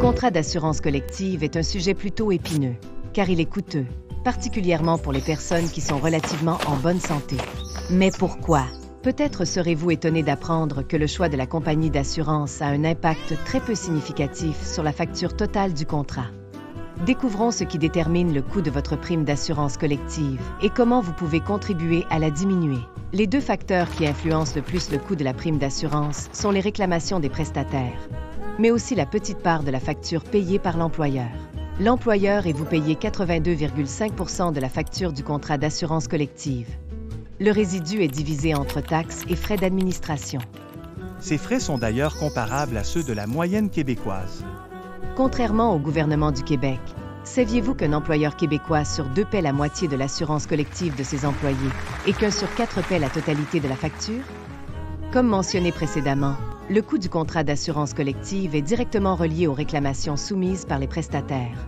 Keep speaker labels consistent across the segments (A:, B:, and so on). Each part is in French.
A: contrat d'assurance collective est un sujet plutôt épineux, car il est coûteux, particulièrement pour les personnes qui sont relativement en bonne santé. Mais pourquoi? Peut-être serez-vous étonné d'apprendre que le choix de la compagnie d'assurance a un impact très peu significatif sur la facture totale du contrat. Découvrons ce qui détermine le coût de votre prime d'assurance collective et comment vous pouvez contribuer à la diminuer. Les deux facteurs qui influencent le plus le coût de la prime d'assurance sont les réclamations des prestataires, mais aussi la petite part de la facture payée par l'employeur. L'employeur et vous payez 82,5% de la facture du contrat d'assurance collective. Le résidu est divisé entre taxes et frais d'administration.
B: Ces frais sont d'ailleurs comparables à ceux de la moyenne québécoise.
A: Contrairement au gouvernement du Québec, saviez-vous qu'un employeur québécois sur 2 paie la moitié de l'assurance collective de ses employés et qu'un sur 4 paie la totalité de la facture? Comme mentionné précédemment, le coût du contrat d'assurance collective est directement relié aux réclamations soumises par les prestataires,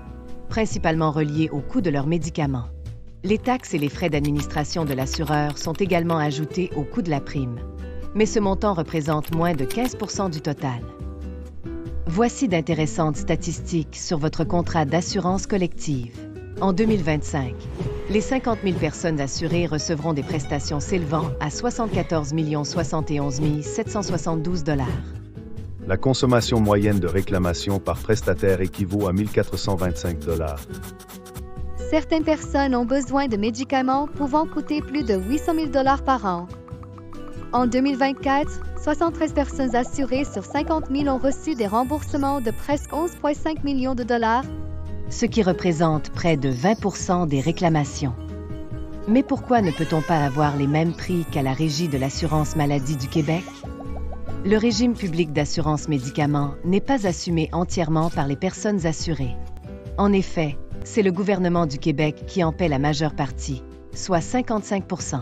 A: principalement reliées au coût de leurs médicaments. Les taxes et les frais d'administration de l'assureur sont également ajoutés au coût de la prime, mais ce montant représente moins de 15% du total. Voici d'intéressantes statistiques sur votre contrat d'assurance collective. En 2025, les 50 000 personnes assurées recevront des prestations s'élevant à 74 071 772 $.
C: La consommation moyenne de réclamation par prestataire équivaut à 1 425 $.
D: Certaines personnes ont besoin de médicaments pouvant coûter plus de 800 000 $ par an. En 2024, 73 personnes assurées sur 50 000 ont reçu des remboursements de presque 11,5 millions de dollars,
A: ce qui représente près de 20% des réclamations. Mais pourquoi ne peut-on pas avoir les mêmes prix qu'à la Régie de l'assurance maladie du Québec? Le régime public d'assurance médicaments n'est pas assumé entièrement par les personnes assurées. En effet, c'est le gouvernement du Québec qui en paie la majeure partie, soit 55%.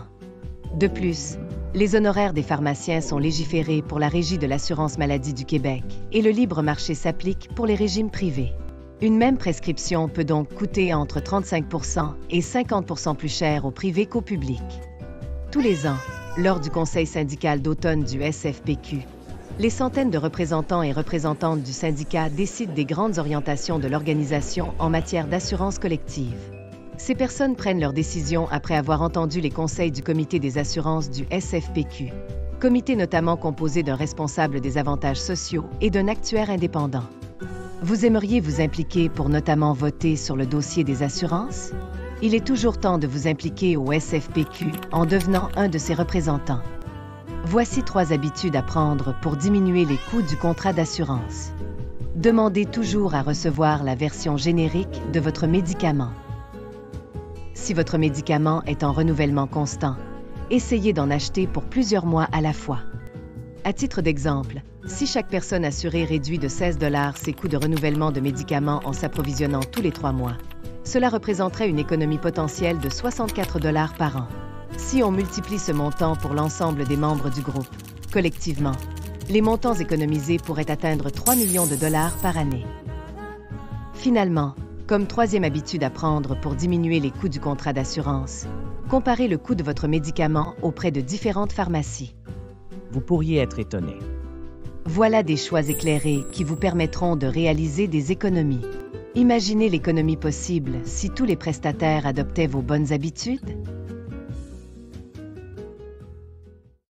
A: De plus, les honoraires des pharmaciens sont légiférés pour la Régie de l'assurance maladie du Québec et le libre marché s'applique pour les régimes privés. Une même prescription peut donc coûter entre 35% et 50% plus cher au privé qu'au public. Tous les ans, lors du Conseil syndical d'automne du SFPQ, les centaines de représentants et représentantes du syndicat décident des grandes orientations de l'organisation en matière d'assurance collective. Ces personnes prennent leurs décisions après avoir entendu les conseils du comité des assurances du SFPQ, comité notamment composé d'un responsable des avantages sociaux et d'un actuaire indépendant. Vous aimeriez vous impliquer pour notamment voter sur le dossier des assurances? Il est toujours temps de vous impliquer au SFPQ en devenant un de ses représentants. Voici 3 habitudes à prendre pour diminuer les coûts du contrat d'assurance. Demandez toujours à recevoir la version générique de votre médicament. Si votre médicament est en renouvellement constant, essayez d'en acheter pour plusieurs mois à la fois. À titre d'exemple, si chaque personne assurée réduit de 16 $ ses coûts de renouvellement de médicaments en s'approvisionnant tous les 3 mois, cela représenterait une économie potentielle de 64 $ par an. Si on multiplie ce montant pour l'ensemble des membres du groupe, collectivement, les montants économisés pourraient atteindre 3 millions de dollars par année. Finalement, comme 3e habitude à prendre pour diminuer les coûts du contrat d'assurance, comparez le coût de votre médicament auprès de différentes pharmacies.
E: Vous pourriez être étonné.
A: Voilà des choix éclairés qui vous permettront de réaliser des économies. Imaginez l'économie possible si tous les prestataires adoptaient vos bonnes habitudes.